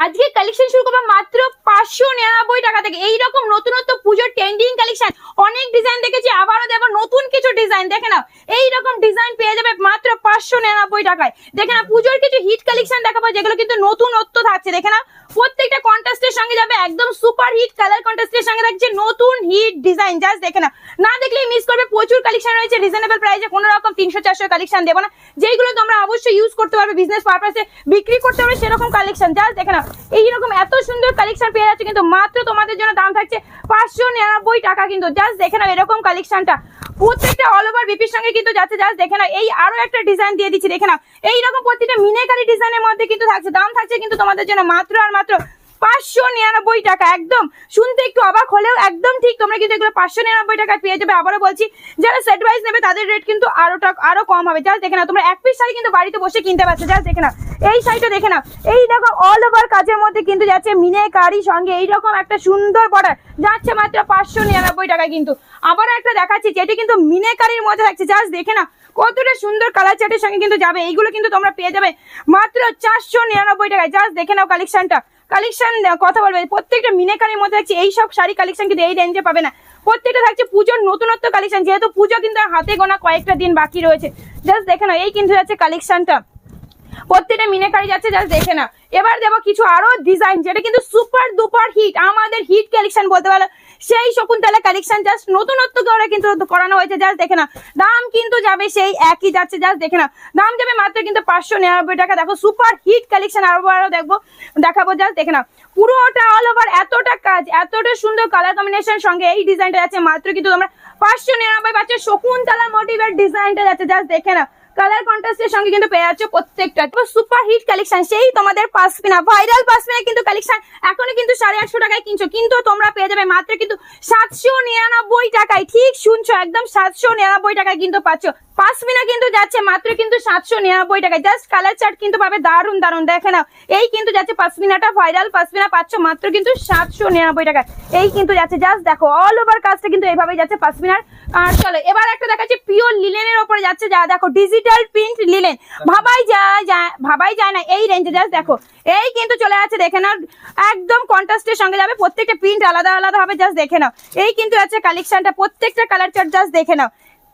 আজকে কালেকশন শুরু করবো মাত্র 599 টাকা থেকে। এইরকম নতুনত্ব পুজোর ট্রেন্ডিং কালেকশন, অনেক ডিজাইন দেখেছি, আবারও দেখো নতুন কিছু ডিজাইন। দেখে নাও এইরকম ডিজাইন পেয়ে যাবে মাত্র 599 টাকায়। দেখে নাও পুজোর কিছু হিট কালেকশন দেখাবো যেগুলো কিন্তু নতুনত্ব থাকছে। দেখে নাও প্রত্যেকটা কন্ট্রাস্টের সঙ্গে যাবে, একদম সুপার হিট কালার কন্ট্রাস্টের সঙ্গে থাকছে নতুন হিট ডিজাইন। জাস্ট দেখে নাও, না দেখলেই মিস করবে। প্রচুর কালেকশন রয়েছে রিজনেবল প্রাইসে, কোনো রকম 300-400 কালেকশন দেবো না, যেগুলো তোমরা অবশ্যই ইউজ করতে পারবে, বিজনেস পারপাসে বিক্রি করতে পারবে সেরকম কালেকশন। জাস্ট দেখে নাও এইরকম এত সুন্দর কালেকশন পেয়ে যাচ্ছে, কিন্তু মাত্র তোমাদের জন্য দাম থাকছে 599 টাকা। কিন্তু জাস্ট দেখে নাও এরকম কালেকশনটা প্রত্যেকটা অল ওভার বিপির সঙ্গে কিন্তু যাচ্ছে। জাস্ট দেখে নাও এই আরো একটা ডিজাইন দিয়ে দিচ্ছি। দেখে নাও এইরকম প্রত্যেকটা মিনাকারি ডিজাইনের মধ্যে কিন্তু থাকছে, দাম থাকছে কিন্তু তোমাদের জন্য মাত্র আর মাত্র 599 টাকা। একদম শুনতে একটু অবাক হলেও একদম ঠিক, তোমরা কিন্তু এগুলো 599 টাকায় পেয়ে যাবে। আবারও বলছি, যারা সেট ওয়াইজ নেবে তাদের রেট কিন্তু আরো কম হবে। জাস্ট দেখে নাও তোমরা এক পিস শাড়ি কিন্তু বাড়িতে বসে কিনতে পারছো। জাস্ট দেখে নাও এই শাড়িটা, দেখে নাও এই দেখো অল ওভার কাজের মধ্যে কিন্তু যাচ্ছে মিনাকারি সঙ্গে এইরকম একটা সুন্দর বর্ডার, যাচ্ছে মাত্র 599 টাকায়। কিন্তু আবারও একটা দেখাচ্ছি যেটি কিন্তু মিনাকারির মধ্যে থাকছে। জাস্ট দেখে নাও কতটা সুন্দর কালার চার্টের সঙ্গে কিন্তু যাবে। এইগুলো কিন্তু তোমরা পেয়ে যাবে মাত্র 499 টাকায়। জাস্ট দেখে নাও কালেকশন কথা বলবে, প্রত্যেকটা মিনাকারির মধ্যে থাকছে এইসব শাড়ি কালেকশন কিন্তু এই রেঞ্জে পাবে না। প্রত্যেকটা থাকছে পুজোর নতুনত্ব কালেকশন, যেহেতু পুজো কিন্তু হাতে গোনা কয়েকটা দিন বাকি রয়েছে। জাস্ট দেখে নাও এই কিন্তু যাচ্ছে কালেকশনটা, প্রত্যেকটা মিনাকারি যাচ্ছে। জাস্ট দেখে নাও এবার দেবো কিছু আরো ডিজাইন যেটা কিন্তু সুপার ডুপার হিট, আমাদের হিট কালেকশন বলতে পারো, সেই শকুন্তলা কালেকশন। জাস্ট নতুনত্ব করে কিন্তু করানো হয়েছে। জাস্ট দেখে নাও দাম কিন্তু যাবে সেই একই যাচ্ছে। জাস্ট দেখে নাও দাম যাবে মাত্র কিন্তু 599 টাকা। দেখো সুপার হিট কালেকশন আরো দেখাবো। জাস্ট দেখে নাও পুরোটা অল ওভার এতটা কাজ, এতটা সুন্দর কালার কম্বিনেশন সঙ্গে এই ডিজাইনটা যাচ্ছে মাত্র কিন্তু তোমরা 599 পাচ্ছে। শকুন্তলা মোটিভের ডিজাইনটা যাচ্ছে। জাস্ট দেখে নাও কালার কন্ট্রাস্টের সঙ্গে কিন্তু পেয়ে যাচ্ছে প্রত্যেকটা সুপার হিট কালেকশন, সেই তোমাদের পাসমিনা ভাইরাল পাসমিনা কিন্তু কালেকশন এখনো কিন্তু 850 টাকায় কিনছো, কিন্তু তোমরা পেয়ে যাবে মাত্র কিন্তু 799 টাকায়। ঠিক শুনছো, একদম 799 টাকায় কিন্তু পাচ্ছ। পাসমিনা কিন্তু যাচ্ছে মাত্র কিন্তু 799 টাকায়। জাস্ট কালার চার্ট কিন্তু পাবে দারুন দারুন। দেখে নাও এই কিন্তু যাচ্ছে পাসমিনাটা, ভাইরাল পাসমিনা পাচ্ছ মাত্র কিন্তু 799 টাকায়। এই কিন্তু যাচ্ছে। জাস্ট দেখো অল ওভার কাজটা কিন্তু এইভাবেই যাচ্ছে পাসমিনার। আর চলো এবার একটা দেখাচ্ছি পিওর লিলেনের উপরে যাচ্ছে, যা দেখো ডিজিটাল প্রিন্ট লিলেন, ভাবাই যায় না এই রেঞ্জে। জাস্ট দেখো এই কিন্তু চলে যাচ্ছে। দেখে নাও একদম কন্ট্রাস্টের সঙ্গে যাবে, প্রত্যেকটা প্রিন্ট আলাদা আলাদা হবে। জাস্ট দেখে নাও এই কিন্তু যাচ্ছে কালেকশনটা, প্রত্যেকটা কালার চার্ট জাস্ট দেখে নাও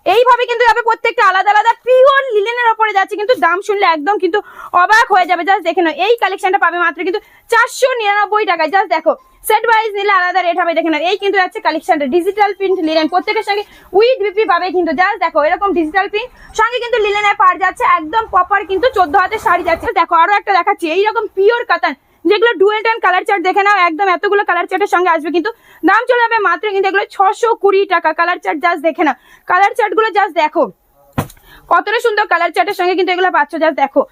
এইভাবে কিন্তু যাবে, প্রত্যেকটা আলাদা আলাদা পিওর লিলেনের উপরে যাচ্ছে। কিন্তু দাম শুনলে একদম কিন্তু অবাক হয়ে যাবে। জাস্ট দেখে নাও এই কালেকশনটা পাবে মাত্র কিন্তু 499 টাকায়। জাস্ট দেখো সেট ওয়াইজ নিলে আলাদা রেট হবে। দেখে নাও এই কিন্তু যাচ্ছে কালেকশনটা ডিজিটাল প্রিন্ট লিলেন, প্রত্যেকের সঙ্গে উইথ বিপি পাবে কিন্তু। জাস্ট দেখো এরকম ডিজিটাল প্রিন্ট সঙ্গে কিন্তু লিলেনের পার যাচ্ছে, একদম প্রপার কিন্তু 14 হাতের শাড়ি যাচ্ছে। দেখো আরো একটা দেখাচ্ছি এইরকম পিওর কাতান, যেগুলো ডুয়েল টোন কালার চার্ট। দেখে নাও একদম এতগুলো কালার চার্টের সঙ্গে আসবে, কিন্তু দাম চলে যাবে মাত্র কিন্তু এগুলো 620 টাকা কালার চার্ট। জাস্ট দেখে নাও কালার চার্ট গুলো, জাস্ট দেখো কতটা সুন্দর কালার চার্টের সঙ্গে কিন্তু এগুলো পাচ্ছ। জাস্ট দেখো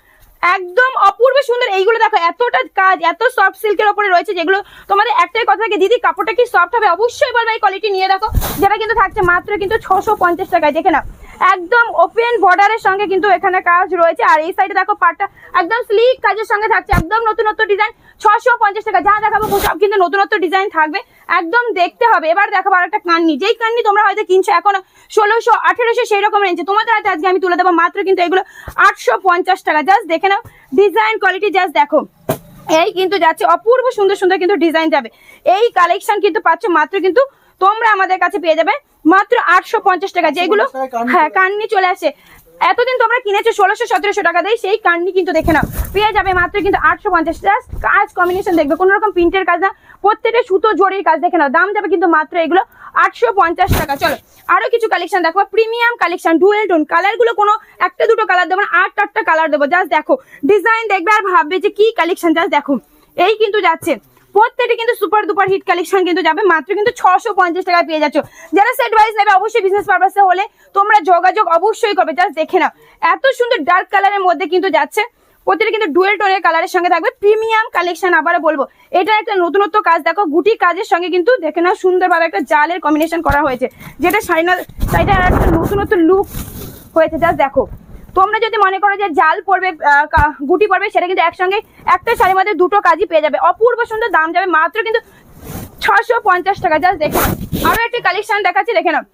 একদম অপূর্ব সুন্দর। এইগুলো দেখো এতটা কাজ, এত সফট সিল্কের উপরে রয়েছে, যেগুলো তোমাদের একটাই কথা থাকে দিদি কাপড়টা কি সফট হবে, অবশ্যই বলবে এই কোয়ালিটি নিয়ে দেখো, যেটা কিন্তু থাকছে মাত্র কিন্তু 650 টাকায়। দেখে নাও একদম ওপেন বর্ডারের সঙ্গে কিন্তু এখানে কাজ রয়েছে। আর এই সাইডে দেখো পাটটা একদম স্লিক কাজের সঙ্গে থাকছে, একদম নতুনত্ব ডিজাইন। 650 টাকা যা দেখাবো সব কিন্তু নতুনত্ব ডিজাইন থাকবে, একদম দেখতে হবে। এবার দেখাবো আর একটা কান্নি, যেই কান্নি তোমরা হয়তো কিনছো এখন 1600 1800 সেই রকম রেঞ্জে, তোমাদের হাতে আজকে আমি তুলে দেবো মাত্র কিন্তু এগুলো 850 টাকা। জাস্ট দেখে নাও ডিজাইন কোয়ালিটি, জাস্ট দেখো এই কিন্তু যাচ্ছে অপূর্ব সুন্দর সুন্দর কিন্তু ডিজাইন যাবে। এই কালেকশন কিন্তু পাচ্ছ মাত্র কিন্তু তোমরা আমাদের কাছে পেয়ে যাবে মাত্র 850 টাকা। যেগুলো হ্যাঁ কান্নি চলে আসে, এতদিন তোমরা কিনেছো 1600-1700 টাকা দিয়ে, সেই কান্নি কিন্তু দেখে নাও পেয়ে যাবে মাত্র কিন্তু 850। জাস্ট কাজ কম্বিনেশন দেখবে, কোন রকম প্রিন্টের কাজ না, প্রত্যেকটা সুতো জরির কাজ। দেখে নাও দাম যাবে কিন্তু মাত্র এগুলো 850 টাকা। চলো আরো কিছু কালেকশন দেখো, premium collection dual tone colour গুলো, কোনো একটা দুটো কালার দেবো না, 8-8টা কালার দেবো। জাস্ট দেখো ডিজাইন দেখবে আর ভাববে যে কি কালেকশন। জাস্ট দেখো এই কিন্তু যাচ্ছে প্রত্যেকটা কিন্তু সুপার ডুপার হিট কালেকশন কিন্তু যাবে মাত্র কিন্তু 650 টাকায় পেয়ে যাচ্ছ। যারা সেট ওয়াইজ নেবে অবশ্যই বিজনেস পারপাসে হলে তোমরা যোগাযোগ অবশ্যই করবে। জাস্ট দেখে নাও এত সুন্দর ডার্ক কালারের মধ্যে কিন্তু যাচ্ছে, প্রত্যেকটা কিন্তু ডুয়েল টোনের কালারের সঙ্গে থাকবে প্রিমিয়াম কালেকশন। আবারও বলবো এটা একটা নতুনত্ব কাজ, দেখো গুটি কাজের সঙ্গে কিন্তু দেখে নাও সুন্দরভাবে একটা জালের কম্বিনেশন করা হয়েছে, যেটা সাইডে আর একটা নতুনত্ব লুক হয়েছে। জাস্ট দেখো তোমরা যদি মনে করো যে জাল পড়বে গুটি পড়বে, সেটা কিন্তু একসঙ্গে একটা শাড়ির মধ্যে দুটো কাজই পেয়ে যাবে, অপূর্ব সুন্দর। দাম যাবে মাত্র কিন্তু 650 টাকা। জাস্ট দেখে আরো একটা কালেকশন দেখাচ্ছি, দেখে নাও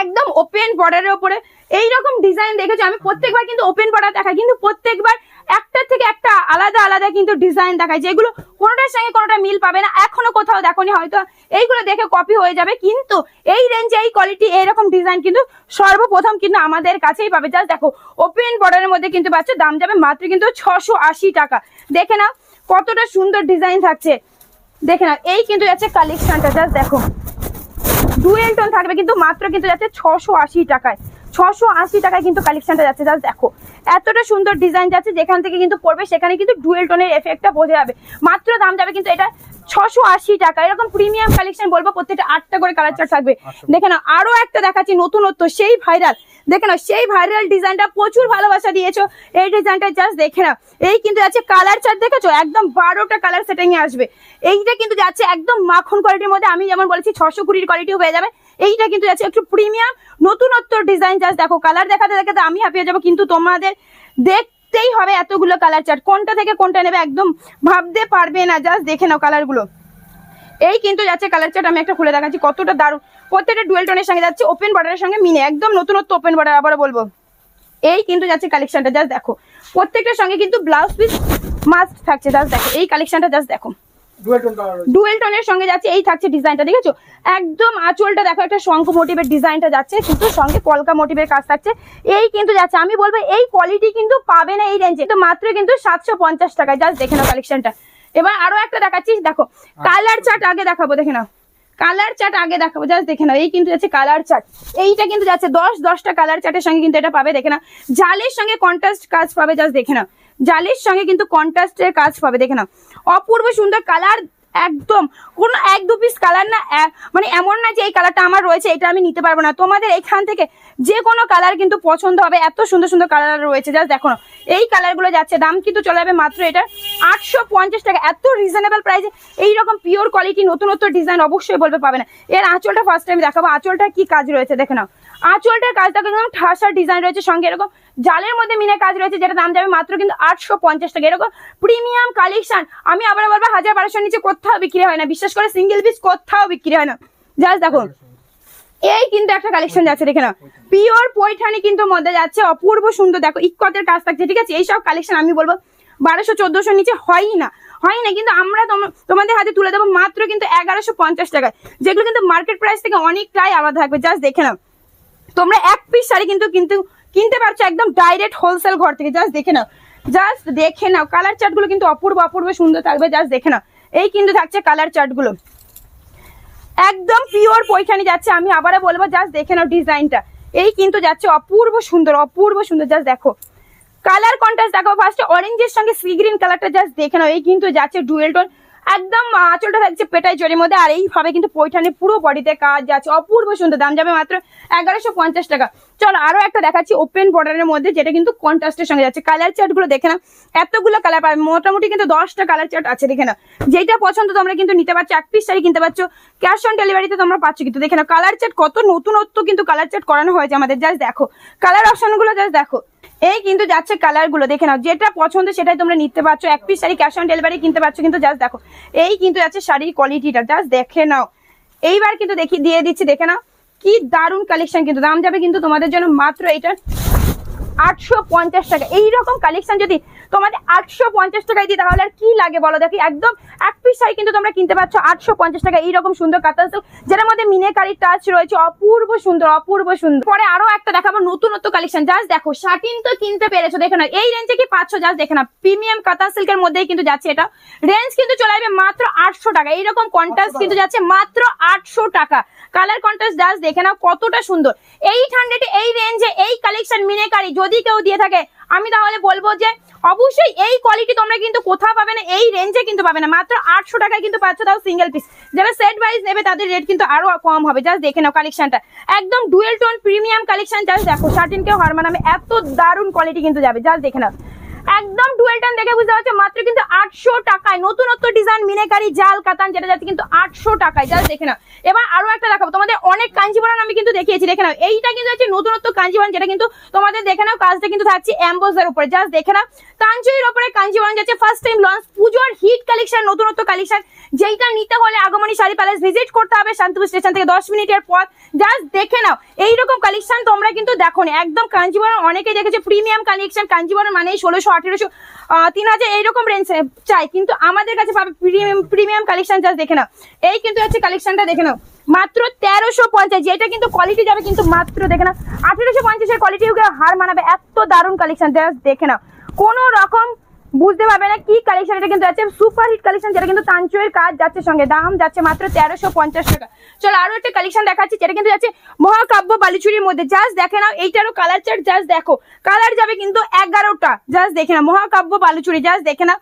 একদম ওপেন বর্ডারের উপরে এইরকম ডিজাইন দেখেছো। আমি প্রত্যেকবার কিন্তু ওপেন বর্ডার দেখাই, কিন্তু প্রত্যেকবার একটা থেকে একটা আলাদা আলাদা কিন্তু ডিজাইন দেখায়, যেগুলো কোনোটার সঙ্গে কোনোটা মিল পাবে না, এখনো কোথাও দেখোনি, হয়তো এইগুলো দেখে কপি হয়ে যাবে, কিন্তু এই রেঞ্জে এই কোয়ালিটি এইরকম ডিজাইন কিন্তু সর্বপ্রথম কিন্তু আমাদের কাছেই পাবে। জাস্ট দেখো ওপেন বর্ডারের মধ্যে কিন্তু পাচ্ছ, দাম যাবে মাত্র কিন্তু 680 টাকা। দেখে নাও কতটা সুন্দর ডিজাইন থাকছে, দেখে নাও এই কিন্তু যাচ্ছে কালেকশনটা, জাস্ট দেখো ডুয়েল টোন থাকবে কিন্তু মাত্র কিন্তু যাচ্ছে 680 টাকায়। 680 টাকায় কিন্তু কালেকশনটা যাচ্ছে, জাস্ট দেখো এতটা সুন্দর ডিজাইন যাচ্ছে, যেখান থেকে কিন্তু পড়বে সেখানে কিন্তু ডুয়েল টোনের এফেক্টটা বোঝা যাবে। মাত্র দাম যাবে কিন্তু এটা 680 টাকা। এরকম প্রিমিয়াম কালেকশন বলবো, প্রত্যেকটা 8টা করে কালার চার্ট থাকবে। দেখে নাও আরো একটা দেখাচ্ছি নতুনত্ব, সেই ভাইরাল, দেখে নাও সেই ভাইরাল ডিজাইনটা প্রচুর ভালোবাসা দিয়েছো, এই ডিজাইনটা জাস্ট দেখে নাও। এই কিন্তু যাচ্ছে কালার চার্ট, দেখেছো একদম 12টা কালার সেটিং এ আসবে। এইটা কিন্তু যাচ্ছে একদম মাখন কোয়ালিটির মধ্যে, আমি যেমন বলেছি 620 কোয়ালিটিও হয়ে যাবে। এইটা কিন্তু যাচ্ছে একটু প্রিমিয়াম নতুনত্ব ডিজাইন, জাস্ট দেখো কালার দেখাতে দেখাতে আমি হ্যাপি হয়ে যাবো, কিন্তু তোমাদের দেখতেই হবে এতগুলো কালার চার্ট, কোনটা থেকে কোনটা নেবে একদম ভাবতে পারবে না। জাস্ট দেখে নাও কালার গুলো, এই কিন্তু যাচ্ছে কালার চার্ট, আমি একটা খুলে দেখাচ্ছি কতটা দারুণ। প্রত্যেকটা ডুয়েল টোনের সঙ্গে যাচ্ছে, ওপেন বর্ডারের সঙ্গে মিনে, একদম নতুনত্ব ওপেন বর্ডার। আবার বলবো এই কিন্তু যাচ্ছে কালেকশনটা, জাস্ট দেখো প্রত্যেকটার সঙ্গে কিন্তু ব্লাউজ পিস মাস্ট থাকছে। জাস্ট দেখো এই কালেকশনটা, জাস্ট দেখো ডুয়েল টোনের সঙ্গে যাচ্ছে, এই থাকছে ডিজাইনটা, দেখেছো একদম আঁচলটা দেখো একটা শঙ্খ মোটিভের ডিজাইনটা যাচ্ছে, কিন্তু সঙ্গে কলকা মোটিভের কাজ থাকছে। এই কিন্তু যাচ্ছে, আমি বলবো এই কোয়ালিটি কিন্তু পাবে না এই রেঞ্জে, তো মাত্র কিন্তু 750 টাকায়। জাস্ট দেখে নাও কালেকশনটা। এবার আরো একটা দেখাচ্ছি, দেখো কালার চার্ট আগে দেখাবো, দেখে নাও কালার চার্ট আগে দেখাবো, জাস্ট দেখে নাও এই কিন্তু যাচ্ছে কালার চার্ট। এইটা কিন্তু যাচ্ছে 10টা কালার চার্টের সঙ্গে কিন্তু এটা পাবে, দেখে নাও জালের সঙ্গে কন্ট্রাস্ট কাজ পাবে, জাস্ট দেখে নাও জালের সঙ্গে কিন্তু কন্ট্রাস্টের কাজ পাবে। দেখে নাও অপূর্ব সুন্দর কালার, একদম কোনো 1-2 পিস কালার না, মানে এমন না যে এই কালারটা আমার রয়েছে এটা আমি নিতে পারবো না, তোমাদের এখান থেকে যে কোনো কালার কিন্তু পছন্দ হবে, এত সুন্দর সুন্দর কালার রয়েছে। জাস্ট দেখো না এই কালারগুলো যাচ্ছে, দাম কিন্তু চলে যাবে মাত্র এটা 850 টাকা। এত রিজনেবল প্রাইসে এইরকম পিওর কোয়ালিটি নতুনত্ব ডিজাইন অবশ্যই বলবে পাবে না। এর আঁচলটা ফার্স্ট টাইম দেখাবো, আঁচলটা কি কাজ রয়েছে দেখে নাও, আঁচলটার কাজটা কিন্তু ঠাসার ডিজাইন রয়েছে, সঙ্গে এরকম জালের মধ্যে মিনে কাজ রয়েছে, যেটা দাম যাবে মাত্র কিন্তু 850 টাকা। এরকম প্রিমিয়াম কালেকশন আমি আবার বলবো 1000-1200 নিচে কোথাও বিক্রি হয় না, বিশেষ করে সিঙ্গেল পিস কোথাও বিক্রি হয় না। জাস্ট দেখো এই কিন্তু একটা কালেকশন যাচ্ছে, দেখে না পিওর পৈঠানি কিন্তু মধ্যে যাচ্ছে, অপূর্ব সুন্দর দেখো ইক্কতের কাজ থাকছে, ঠিক আছে। এইসব কালেকশন আমি বলবো 1200-1400 নিচে হয়ই না, কিন্তু আমরা তোমাদের হাতে তুলে দেবো মাত্র কিন্তু 1150 টাকায়, যেগুলো কিন্তু মার্কেট প্রাইস থেকে অনেকটাই আলাদা থাকবে। জাস্ট দেখে নাও তোমরা এক পিস শাড়ি কিন্তু কিনতে পারছো একদম ডাইরেক্ট হোলসেল ঘর থেকে। জাস্ট দেখে নাও কালার চার্ট গুলো কিন্তু অপূর্ব সুন্দর থাকবে। জাস্ট দেখে নাও এই কিন্তু থাকছে কালার চার্ট গুলো, একদম পিওর পৈঠানি যাচ্ছে, আমি আবারও বলবো জাস্ট দেখে নাও ডিজাইনটা, এই কিন্তু যাচ্ছে অপূর্ব সুন্দর। জাস্ট দেখো কালার কন্ট্রাস্ট দেখো, ফার্স্ট অরেঞ্জের সঙ্গে সি গ্রিন কালারটা, জাস্ট দেখে নাও এই কিন্তু যাচ্ছে ডুয়েল টোন, একদম আঁচলটা থাকছে পেটাই জরির মধ্যে, আর এইভাবে কিন্তু পৈঠানি পুরো বডিতে কাজ যাচ্ছে, অপূর্ব সুন্দর। দাম যাবে মাত্র 1150 টাকা। চলো আরো একটা দেখাচ্ছি ওপেন বর্ডারের মধ্যে, যেটা কিন্তু কন্ট্রাস্টের সঙ্গে যাচ্ছে। কালার চার্ট গুলো দেখে না, এতগুলো কালার পাবে, মোটামুটি কিন্তু 10টা কালার চার্ট আছে। দেখে না যেটা পছন্দ তোমরা কিন্তু নিতে পারছো, এক পিস শাড়ি কিনতে পারছো, ক্যাশ অন ডেলিভারিতে তোমরা পাচ্ছ কিন্তু। দেখে না কালার চার্ট কত নতুনত্ব কিন্তু কালার চার্ট করানো হয়েছে আমাদের। জাস্ট দেখো কালার অপশন গুলো, জাস্ট দেখো এই কিন্তু যাচ্ছে কালার গুলো, দেখে নাও যেটা পছন্দ সেটাই তোমরা নিতে পারছো, এক piece sari cash on delivery কিনতে পারছো কিন্তু। জাস্ট দেখো এই কিন্তু যাচ্ছে শাড়ির কোয়ালিটিটা, জাস্ট দেখে নাও। এইবার কিন্তু দিয়ে দিচ্ছি, দেখে নাও কি দারুণ কালেকশন, কিন্তু দাম যাবে কিন্তু তোমাদের জন্য মাত্র এটা 850 টাকা। এইরকম কালেকশন যদি তোমাদের 850 টাকায় দিই তাহলে আর কি লাগে বলো। দেখি একদম এক পিস শাড়ি কিন্তু তোমরা কিনতে পারছো 850 টাকা, এইরকম সুন্দর কাতান সিল্ক যেটার মধ্যে মিনাকারি টাচ রয়েছে, অপূর্ব সুন্দর। পরে আরো একটা দেখাবো নতুনত্ব কালেকশন। জাস্ট দেখো শাটিন তো কিনতে পেরেছো, দেখে না এই রেঞ্জে কি পাচ্ছ। জাস্ট দেখে না প্রিমিয়াম কাতান সিল্কের মধ্যেই কিন্তু যাচ্ছে, এটা রেঞ্জ কিন্তু চলে আসবে মাত্র 800 টাকা। এইরকম কন্ট্রাস্ট কিন্তু যাচ্ছে মাত্র 800 টাকা। কালার কন্ট্রাস্ট জাস্ট দেখে নাও কতটা সুন্দর। 800 এই রেঞ্জে এই কালেকশন মিনাকারি যদি কেউ দিয়ে থাকে, আমি তাহলে বলবো যে অবশ্যই এই কোয়ালিটি তোমরা কিন্তু কোথাও পাবে না, এই রেঞ্জে কিন্তু পাবে না। মাত্র 800 টাকায় কিন্তু পাচ্ছ, তাও সিঙ্গেল পিস। যারা সেট ওয়াইজ নেবে তাদের রেট কিন্তু আরো কম হবে। জাস্ট দেখে নাও কালেকশনটা, একদম dual tone premium collection. Just দেখো শাটিনকেও হার মানাবে, এত দারুণ কোয়ালিটি কিন্তু যাবে। জাস্ট দেখে নাও একদম ডুয়েল টোন দেখে বুঝতে পারছো মাত্র কিন্তু 800 টাকায়। নতুনত্ব ডিজাইন মিনাকারি জাল কাতান যেটা যাচ্ছে কিন্তু 800 টাকায়। জাস্ট দেখে নাও। এবার আরো একটা দেখাবো তোমাদের, অনেক কাঞ্জিবরম আমি কিন্তু দেখিয়েছি, দেখে নাও এইটা কিন্তু হচ্ছে নতুনত্ব কাঞ্জিবরম, যেটা কিন্তু তোমাদের দেখে নাও কাজটা কিন্তু থাকছে এমবোজের উপরে। জাস্ট দেখে নাও তাঞ্জুরির উপরে কাঞ্জিবরম যাচ্ছে, ফার্স্ট টাইম লঞ্চ, পুজোর হিট কালেকশন, নতুনত্ব কালেকশন, যেইটা নিতে হলে আগমনী শাড়ি প্যালেস ভিজিট করতে হবে শান্তিপুর স্টেশন থেকে 10 মিনিটের পর। জাস্ট দেখে নাও এইরকম কালেকশন তোমরা কিন্তু দেখো না, একদম কাঞ্জিবরম অনেকেই দেখেছে প্রিমিয়াম কালেকশন, কাঞ্জিবরম মানে 1600 1800 3000 এইরকম রেঞ্জ চাই, কিন্তু আমাদের কাছে পাবে প্রিমিয়াম কালেকশন। জাস্ট দেখে নাও এই কিন্তু হচ্ছে কালেকশনটা, দেখে নাও মাত্র 1350, যেটা কিন্তু কোয়ালিটি যাবে কিন্তু মাত্র দেখে নাও 1850 এর কোয়ালিটি হার মানাবে, এত দারুণ কালেকশন। জাস্ট দেখে নাও কোনো রকম বুঝতে পারবে না কি কালেকশন, এটা কিন্তু যাচ্ছে সুপার হিট কালেকশন, যেটা কিন্তু তাঞ্চুয়ের কাজ যাচ্ছে সঙ্গে, দাম যাচ্ছে মাত্র 1350 টাকা। চলো আরো একটা কালেকশন দেখাচ্ছি, যেটা কিন্তু যাচ্ছে মহাকাব্য বালুচুরির মধ্যে। জাস্ট দেখে নাও এইটারও কালার চার্ট, জাস্ট দেখো কালার যাবে কিন্তু 11টা। জাস্ট দেখে নাও মহাকাব্য বালুচুরি, জাস্ট দেখে নাও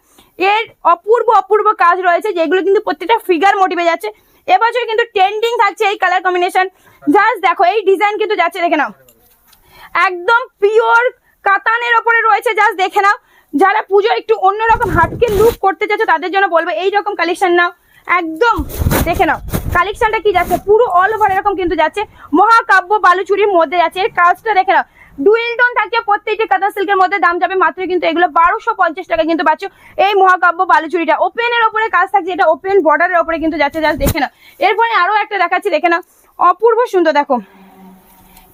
এর অপূর্ব অপূর্ব কাজ রয়েছে, যেগুলো কিন্তু প্রত্যেকটা ফিগার মোটিভে যাচ্ছে। এবছর কিন্তু ট্রেন্ডিং থাকছে এই কালার কম্বিনেশন। জাস্ট দেখো এই ডিজাইন কিন্তু যাচ্ছে, দেখে নাও একদম পিওর কাতানের ওপরে রয়েছে। জাস্ট দেখে নাও যারা পুজো একটু অন্যরকম হাটকে লুক করতে চাচ্ছে তাদের জন্য বলবো এইরকম কালেকশন নাও। একদম দেখে নাও কালেকশনটা কি যাচ্ছে, পুরো অল ওভার এরকম কিন্তু যাচ্ছে মহাকাব্য বালুচুরির মধ্যে যাচ্ছে। এর কাজটা দেখে নাও ডুয়েল টোন থাকছে প্রত্যেকটি কাঁথা সিল্কের মধ্যে, দাম যাবে মাত্র কিন্তু এগুলো 1250 টাকা কিন্তু পাচ্ছ এই মহাকাব্য বালুচুরিটা। ওপেনের ওপরে কাজ থাকছে, এটা ওপেন বর্ডারের ওপরে কিন্তু যাচ্ছে। জাস্ট দেখে নাও এরপরে আরো একটা দেখাচ্ছি, দেখে নাও অপূর্ব সুন্দর, দেখো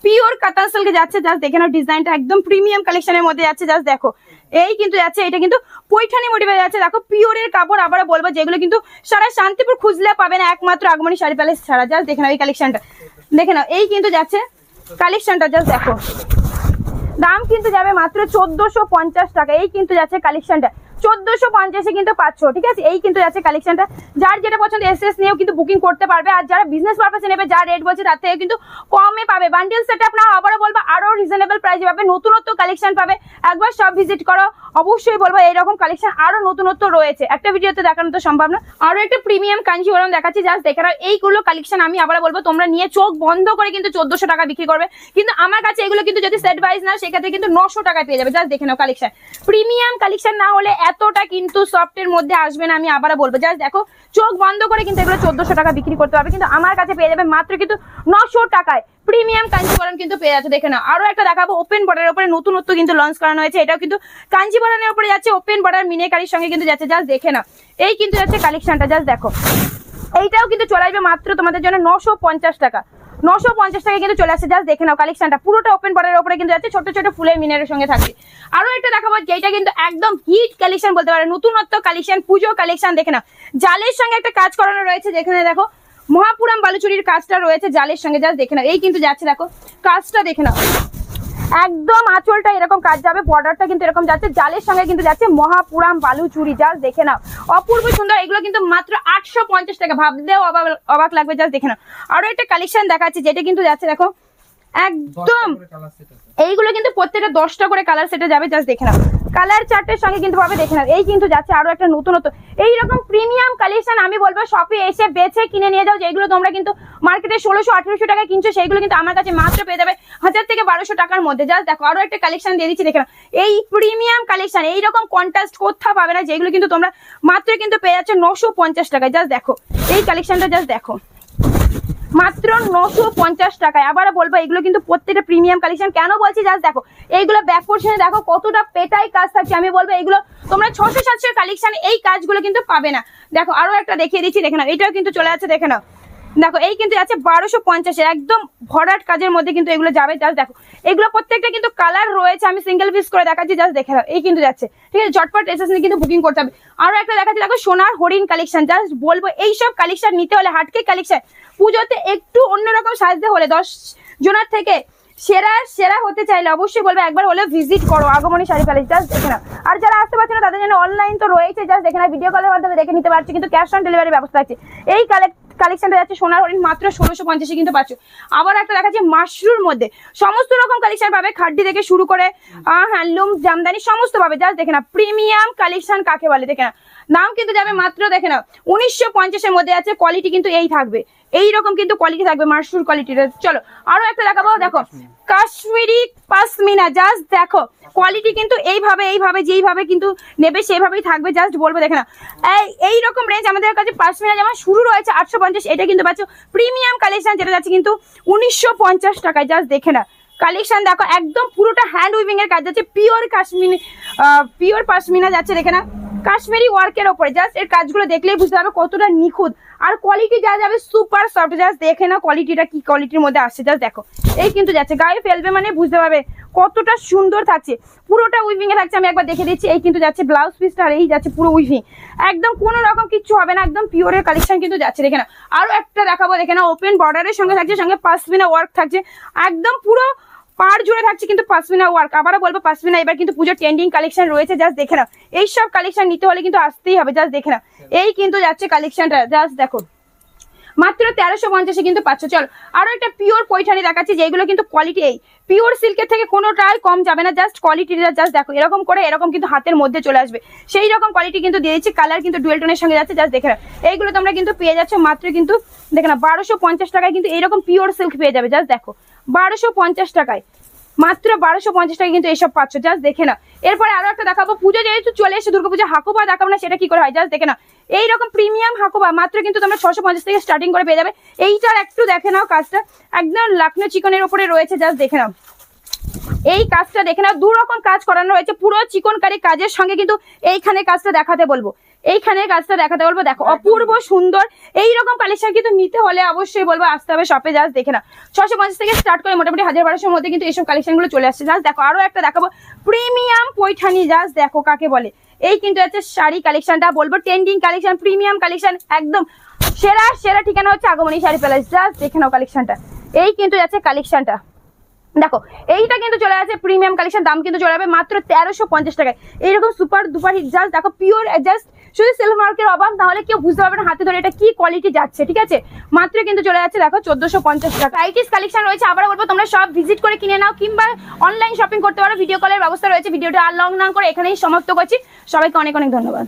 পিওর কাতান সিল্কে যাচ্ছে। জাস্ট দেখে নাও ডিজাইনটা একদম প্রিমিয়াম কালেকশনের মধ্যে যাচ্ছে। জাস্ট দেখো এই কিন্তু যাচ্ছে, এটা কিন্তু পৈঠানি মোটিভে যাচ্ছে। দেখো পিওরের কাপড়, আবার বলবো যেগুলো কিন্তু সারা শান্তিপুর খুঁজলে পাবে না, একমাত্র আগমনী শাড়ি প্যালেস ছাড়া। জাস্ট দেখে নাও এই কালেকশনটা, দেখে নাও এই কিন্তু যাচ্ছে কালেকশনটা। জাস্ট দেখো দাম কিন্তু যাবে মাত্র 1450 টাকা। এই কিন্তু যাচ্ছে কালেকশনটা 1450 কিন্তু পাচ্ছ, ঠিক আছে। এই কিন্তু যাচ্ছে কালেকশনটা, যার যেটা পছন্দ এসএস নিয়েও কিন্তু বুকিং করতে পারবে, আর যারা বিজনেস পারপাসে নেবে যা রেট বলছে তার থেকে কিন্তু কমে পাবে। বান্ডেল সেট আপ নাও, আবারও বলবো আরো রিজনেবল প্রাইসে পাবে, নতুনত্ব কালেকশন পাবে। একবার সব ভিজিট করো, অবশ্যই বলবো এইরকম কালেকশন আরো নতুনত্ব রয়েছে, একটা ভিডিওতে দেখানো তো সম্ভব না। আরো একটা প্রিমিয়াম কাঞ্জিভরম দেখাচ্ছি, জাস্ট দেখে নাও এইগুলো কালেকশন। আমি আবার বলবো তোমরা নিয়ে চোখ বন্ধ করে কিন্তু 1400 টাকা বিক্রি করবে, কিন্তু আমার কাছে এগুলো কিন্তু যদি সেট ওয়াইজ না সেক্ষেত্রে কিন্তু 900 টাকায় পেয়ে যাবে। জাস্ট দেখে নাও কালেকশন, প্রিমিয়াম কালেকশন না হলে এতটা কিন্তু সফটের মধ্যে আসবে না, আমি আবার বলবো। জাস্ট দেখো চোখ বন্ধ করে কিন্তু এগুলো 1400 টাকা বিক্রি করতে হবে, কিন্তু আমার কাছে পেয়ে যাবে মাত্র কিন্তু 900 টাকায় প্রিমিয়াম কাঞ্জিভরম কিন্তু পেয়ে যাচ্ছে। দেখে নাও আরো একটা দেখাবো ওপেন বর্ডারের উপরে নতুনত্ব কিন্তু লঞ্চ করানো হয়েছে, এটাও কিন্তু কাঞ্জিভরমের উপরে যাচ্ছে, ওপেন বর্ডার মিনেকারির সঙ্গে কিন্তু যাচ্ছে। জাস্ট দেখে নাও এই কিন্তু যাচ্ছে কালেকশনটা। জাস্ট দেখো এইটাও কিন্তু চলে আসবে মাত্র তোমাদের জন্য 950 টাকা। 950 টাকা কিন্তু চলে আসছে। জাস্ট দেখে নাও কালেকশনটা পুরোটা ওপেন বর্ডারের উপরে কিন্তু যাচ্ছে, ছোট ছোট ফুলের মিনারের সঙ্গে থাকছে। আরো একটা দেখাবো যেটা কিন্তু একদম হিট কালেকশন বলতে পারে, নতুনত্ব কালেকশন, পুজো কালেকশন। দেখে নাও জালের সঙ্গে একটা কাজ করানো রয়েছে, যেখানে দেখো মহাপুরাম বালুচুরির কাজটা রয়েছে জালের সঙ্গে। জাস্ট দেখে নাও এই কিন্তু যাচ্ছে, দেখো কাজটা দেখে নাও একদম আঁচলটা এরকম কাজ যাবে, বর্ডারটা কিন্তু এরকম যাচ্ছে, জালের সঙ্গে কিন্তু যাচ্ছে মহাপুরাম বালুচুরি। জাস্ট দেখে নাও অপূর্ব সুন্দর, এগুলো কিন্তু মাত্র 850 টাকা, ভাবলেও অবাক লাগবে। জাস্ট দেখে নাও আরো একটা কালেকশন দেখাচ্ছি, যেটা কিন্তু যাচ্ছে দেখো একদম এইগুলো কিন্তু প্রত্যেকটা 10টা করে কালার সেটে যাবে। জাস্ট দেখে নাও কালার চার্টের সঙ্গে কিন্তু পাবে। দেখে নাও এই কিন্তু যাচ্ছে আরো একটা নতুনত্ব এইরকম প্রিমিয়াম কালেকশন। আমি বলবো শপে এসে বেছে কিনে নিয়ে যাও, যেগুলো তোমরা কিন্তু মার্কেটে 1600 1800 টাকা কিনছো, সেইগুলো কিন্তু আমার কাছে মাত্র পেয়ে যাবে 1000 থেকে 1200 টাকার মধ্যে। জাস্ট দেখো আরো একটা কালেকশন দিয়ে দিচ্ছি, দেখে নাও এই প্রিমিয়াম কালেকশন, এইরকম কন্ট্রাস্ট কোথাও পাবে না, যেগুলো কিন্তু তোমরা মাত্র কিন্তু পেয়ে যাচ্ছে 950 টাকায়। জাস্ট দেখো এই কালেকশনটা, জাস্ট দেখো মাত্র 950 টাকায়। আবার বলবো এগুলো কিন্তু প্রত্যেকটা প্রিমিয়াম কালেকশন। কেন বলছি জাস্ট দেখো এইগুলো ব্যাক পোর্শনে দেখো কতটা পেটাই কাজ থাকছে। আমি বলবো এগুলো তোমরা 600 700 কালেকশন এই কাজগুলো কিন্তু পাবে না। দেখো আরো একটা দেখিয়ে দিচ্ছি, দেখে নাও এটাও কিন্তু চলে আছে। দেখে নাও দেখো এই কিন্তু আছে 1250 একদম ভরাট কাজের মধ্যে কিন্তু এগুলো যাবে। জাস্ট দেখো এগুলো প্রত্যেকটা কিন্তু কালার রয়েছে, আমি সিঙ্গেল পিস করে দেখাচ্ছি। জাস্ট দেখে নাও এই কিন্তু যাচ্ছে, ঠিক আছে। ঝটপট এসএস নিয়ে কিন্তু বুকিং করতে হবে। আরো একটা দেখাচ্ছি, দেখো সোনার হরিণ কালেকশন। জাস্ট বলবো এইসব কালেকশন নিতে হলে হাটকে কালেকশন, পুজোতে একটু অন্যরকম সাজতে হলে 10 জনের থেকে সেরা হতে চাইলে অবশ্যই বলবো একবার হলে ভিজিট করো আগমনী শাড়ি প্যালেস। জাস্ট দেখে নাও, আর যারা আসতে পারছে না তাদের জন্য অনলাইন তো রয়েছে। জাস্ট দেখে নাও ভিডিও কলের মাধ্যমে দেখে নিতে পারছে, কিন্তু ক্যাশ অন ডেলিভারি ব্যবস্থা আছে। এই কালেকশনটা যাচ্ছে সোনার হরিণ মাত্র 1650 কিন্তু পাচ্ছ। আবার একটা দেখাচ্ছি মাশরুর মধ্যে, সমস্ত রকম কালেকশন পাবে, খাড্ডি থেকে শুরু করে হ্যান্ডলুম জামদানি সমস্ত পাবে। জাস্ট দেখে নাও প্রিমিয়াম কালেকশন কাকে বলে। দেখে নাও দাম কিন্তু যাবে মাত্র দেখে নাও 1950 এর মধ্যে আছে। কোয়ালিটি কিন্তু এই থাকবে, এইরকম কিন্তু কোয়ালিটি থাকবে মাশরুর কোয়ালিটির। চলো আরো একটা দেখাবো, দেখো কাশ্মীরি পাশমিনা। জাস্ট দেখো কোয়ালিটি কিন্তু এইভাবে যেইভাবে কিন্তু নেবে সেইভাবেই থাকবে। জাস্ট বলবো দেখে না এইরকম রেঞ্জ আমাদের কাছে পাশমিনা যেমন শুরু রয়েছে 850, এটা কিন্তু পাচ্ছ প্রিমিয়াম কালেকশন, যেটা যাচ্ছে কিন্তু 1950 টাকায়। জাস্ট দেখে না কালেকশন দেখো একদম পুরোটা হ্যান্ড উইভিং এর কাজ যাচ্ছে, পিওর কাশ্মীরি পিওর পাশমিনা যাচ্ছে। দেখে না কাশ্মীরি ওয়ার্কের ওপরে। জাস্ট এর কাজগুলো দেখলেই বুঝতে পারবে কতটা নিখুঁত, আর কোয়ালিটি যা যাবে সুপার সফট। জাস্ট দেখে না কোয়ালিটিটা কি কোয়ালিটির মধ্যে আসছে, জাস্ট দেখো। এই কিন্তু যাচ্ছে গায়ে ফেলবে মানে বুঝতে পারবে কতটা সুন্দর থাকছে, পুরোটা উইভিং এ থাকছে। আমি একবার দেখে দিচ্ছি। এই কিন্তু যাচ্ছে ব্লাউজ পিসটা, আর এই যাচ্ছে পুরো উইভিং, একদম কোনো রকম কিছু হবে না, একদম পিওরের কালেকশন কিন্তু যাচ্ছে। দেখে না আরো একটা দেখাবো, দেখে না ওপেন বর্ডারের সঙ্গে থাকছে, সঙ্গে পাশমিনা ওয়ার্ক থাকছে, একদম পুরো পার জুড়ে থাকছে কিন্তু পাশমিনা ওয়ার্ক। আবারও বলবো পাশমিনা এবার কিন্তু পুজোর ট্রেন্ডিং কালেকশন রয়েছে। জাস্ট দেখে না এইসব কালেকশন নিতে হলে কিন্তু আসতেই হবে। জাস্ট দেখে না এই কিন্তু যাচ্ছে কালেকশনটা, জাস্ট দেখো মাত্র 1350 কিন্তু পাচ্ছ। চল আরো একটা পিওর পৈঠানি দেখাচ্ছি, যেগুলো কিন্তু কোয়ালিটি এই পিওর সিল্কের থেকে কোনোটাই কম যাবে না। জাস্ট কোয়ালিটিটা জাস্ট দেখো, এরকম করে এরকম কিন্তু হাতের মধ্যে চলে আসবে, সেই রকম কোয়ালিটি কিন্তু দিয়ে দিচ্ছি। কালার কিন্তু ডুয়েল টোনের সঙ্গে যাচ্ছে। জাস্ট দেখে না এইগুলো তোমরা কিন্তু পেয়ে যাচ্ছ মাত্র কিন্তু দেখে না 1250 টাকায় কিন্তু এইরকম পিওর সিল্ক পেয়ে যাবে। জাস্ট দেখো 1250 টাকায়, মাত্র 1250 টাকায় কিন্তু এইসব পাচ্ছ। জাস্ট দেখে না এরপরে আরো একটা দেখাবো, পুজো যেহেতু চলে এসে দুর্গাপূজা, হাকোবা দেখাবো না সেটা কি করে হয়। জাস্ট দেখে না এইরকম প্রিমিয়াম হাকোবা মাত্র কিন্তু তোমরা 650 থেকে স্টার্টিং করে পেয়ে যাবে। এইটার একটু দেখে নাও কাজটা, একদম লাকনো চিকনের উপরে রয়েছে। জাস্ট দেখে নাও এই কাজটা, দেখে নাও দু রকম কাজ করানো হয়েছে, পুরো চিকনকারি কাজের সঙ্গে কিন্তু এইখানে কাজটা দেখাতে বলবো, এইখানে কাজটা দেখাতে বলবো। দেখো অপূর্ব সুন্দর এইরকম কালেকশন কিন্তু নিতে হলে অবশ্যই বলবো আসতে হবে শপে। জাস্ট দেখে না 650 থেকে স্টার্ট করে মোটামুটি 1000-1200 মধ্যে কিন্তু এইসব কালেকশন গুলো চলে আসছে। জাস্ট দেখো আরো একটা দেখাবো প্রিমিয়াম পৈঠানি। জাস্ট দেখো কাকে বলে, এই কিন্তু আছে শাড়ি কালেকশনটা, বলবো ট্রেন্ডিং কালেকশন, প্রিমিয়াম কালেকশন, একদম সেরা সেরা ঠিকানা হচ্ছে আগমনী শাড়ি প্যালেস। জাস্ট দেখে নাও কালেকশনটা, এই কিন্তু আছে কালেকশনটা দেখো, এইটা কিন্তু চলে আসে প্রিমিয়াম কালেকশন, দাম কিন্তু চলে যাবে মাত্র 1350 টাকায়। এইরকম সুপার দুপার হিট। জাস্ট দেখো পিওর, জাস্ট শুধু সিল্ক মার্কের অভাব, তাহলে কেউ বুঝতে পারবে না হাতে ধরে এটা কি কোয়ালিটি যাচ্ছে। ঠিক আছে, মাত্র কিন্তু চলে যাচ্ছে দেখো 1450 টাকা। আইটিস কালেকশন রয়েছে, আবার বলবো তোমরা সব ভিজিট করে কিনে নাও, কিংবা অনলাইন শপিং করতে পারো, ভিডিও কলের ব্যবস্থা রয়েছে। ভিডিওটা আর লং না করে এখানেই সমাপ্ত করছি। সবাইকে অনেক অনেক ধন্যবাদ।